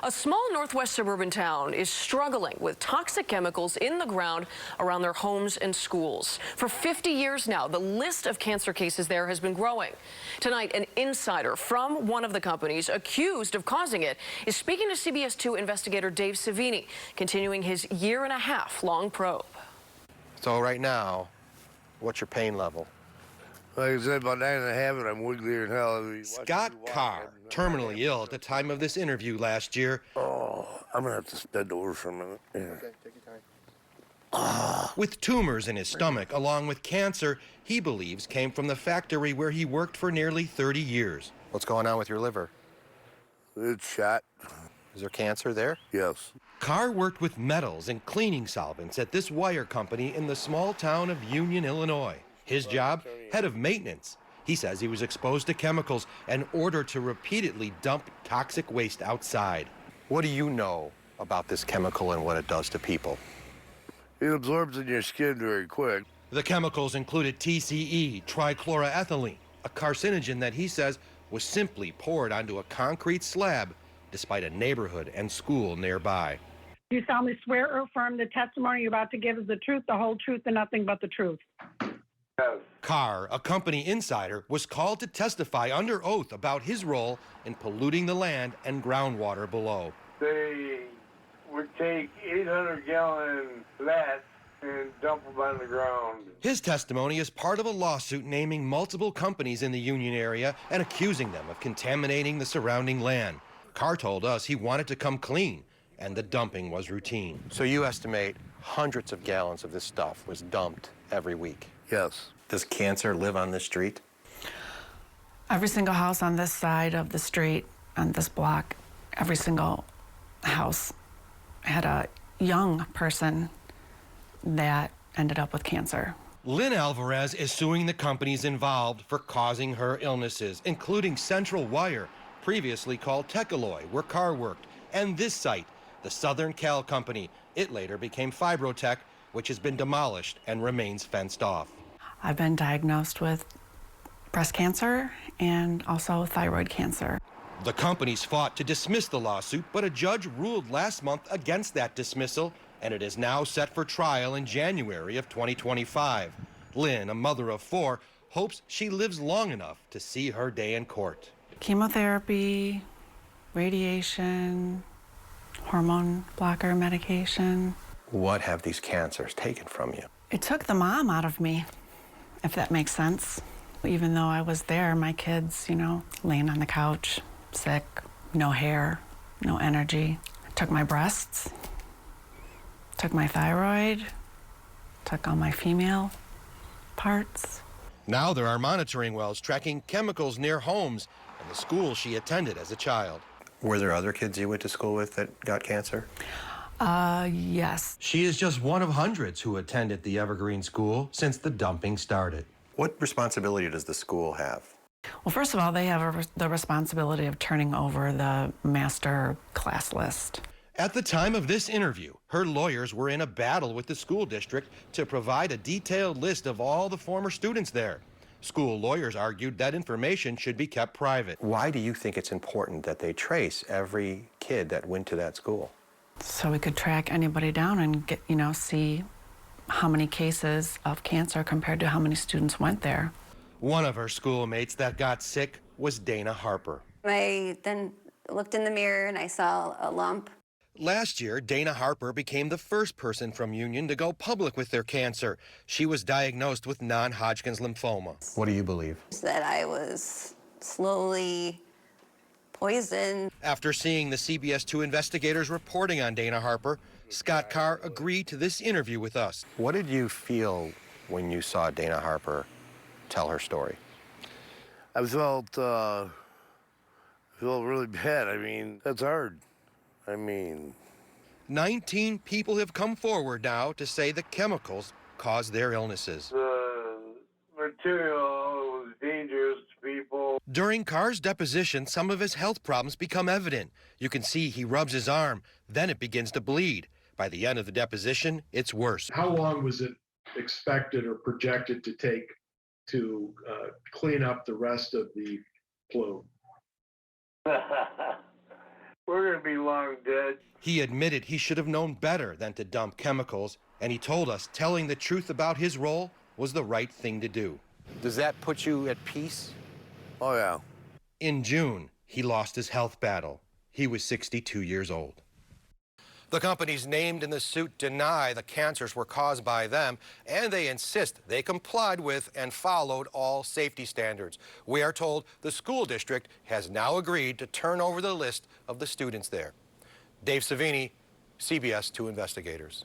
A small northwest suburban town is struggling with toxic chemicals in the ground around their homes and schools. For 50 years now, the list of cancer cases there has been growing. Tonight, an insider from one of the companies accused of causing it is speaking to CBS 2 investigator Dave Savini, continuing his year-and-a-half-long probe. So right now, what's your pain level? Like I said, about 9.5, and I'm wigglier than hell. I mean, Scott Carr, terminally ill at the time of this interview last year. Oh, I'm gonna have to bend over for a minute. Yeah. Okay, take your time. With tumors in his stomach, along with cancer, he believes came from the factory where he worked for nearly 30 years. What's going on with your liver? It's shot. Is there cancer there? Yes. Carr worked with metals and cleaning solvents at this wire company in the small town of Union, Illinois. His job, head of maintenance. He says he was exposed to chemicals and ordered to repeatedly dump toxic waste outside. What do you know about this chemical and what it does to people? It absorbs in your skin very quick. The chemicals included TCE, trichloroethylene, a carcinogen that he says was simply poured onto a concrete slab despite a neighborhood and school nearby. You solemnly swear or affirm the testimony you're about to give is the truth, the whole truth, and nothing but the truth. Carr, a company insider, was called to testify under oath about his role in polluting the land and groundwater below. They would take 800-gallon vats and dump them on the ground. His testimony is part of a lawsuit naming multiple companies in the Union area and accusing them of contaminating the surrounding land. Carr told us he wanted to come clean, and the dumping was routine. So you estimate hundreds of gallons of this stuff was dumped every week? Yes. Does cancer live on this street? Every single house on this side of the street, on this block, every single house had a young person that ended up with cancer. Lynn Alvarez is suing the companies involved for causing her illnesses, including Central Wire, previously called Techalloy, where Carr worked, and this site, the Southern Cal Company. It later became Fibrotech, which has been demolished and remains fenced off. I've been diagnosed with breast cancer and also thyroid cancer. The companies fought to dismiss the lawsuit, but a judge ruled last month against that dismissal, and it is now set for trial in January of 2025. Lynn, a mother of 4, hopes she lives long enough to see her day in court. Chemotherapy, radiation, hormone blocker medication. What have these cancers taken from you? It took the mom out of me, if that makes sense. Even though I was there, my kids, laying on the couch, sick, no hair, no energy. Took my breasts, took my thyroid, took all my female parts. Now there are monitoring wells tracking chemicals near homes and the school she attended as a child. Were there other kids you went to school with that got cancer? Yes. She is just one of hundreds who attended the Evergreen School since the dumping started. What responsibility does the school have? Well, first of all, they have the responsibility of turning over the master class list. At the time of this interview, her lawyers were in a battle with the school district to provide a detailed list of all the former students there. School lawyers argued that information should be kept private. Why do you think it's important that they trace every kid that went to that school? So we could track anybody down and get, see how many cases of cancer compared to how many students went there. One of her schoolmates that got sick was Dana Harper. I then looked in the mirror and I saw a lump. Last year, Dana Harper became the first person from Union to go public with their cancer. She was diagnosed with non-Hodgkin's lymphoma. What do you believe? That I was slowly poisoned. After seeing the CBS 2 investigators reporting on Dana Harper, Scott Carr agreed to this interview with us. What did you feel when you saw Dana Harper tell her story? I felt really bad. I mean, that's hard. 19 people have come forward now to say the chemicals caused their illnesses. The material was dangerous to people. During Carr's deposition, some of his health problems become evident. You can see he rubs his arm, then it begins to bleed. By the end of the deposition, it's worse. How long was it expected or projected to take to clean up the rest of the plume? we're going to be long dead. He admitted he should have known better than to dump chemicals, and he told us telling the truth about his role was the right thing to do. Does that put you at peace? Oh, yeah. In June, he lost his health battle. He was 62 years old. The companies named in the suit deny the cancers were caused by them, and they insist they complied with and followed all safety standards. We are told the school district has now agreed to turn over the list of the students there. Dave Savini, CBS 2 Investigators.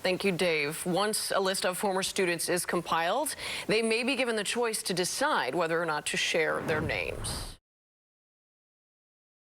Thank you, Dave. Once a list of former students is compiled, they may be given the choice to decide whether or not to share their names.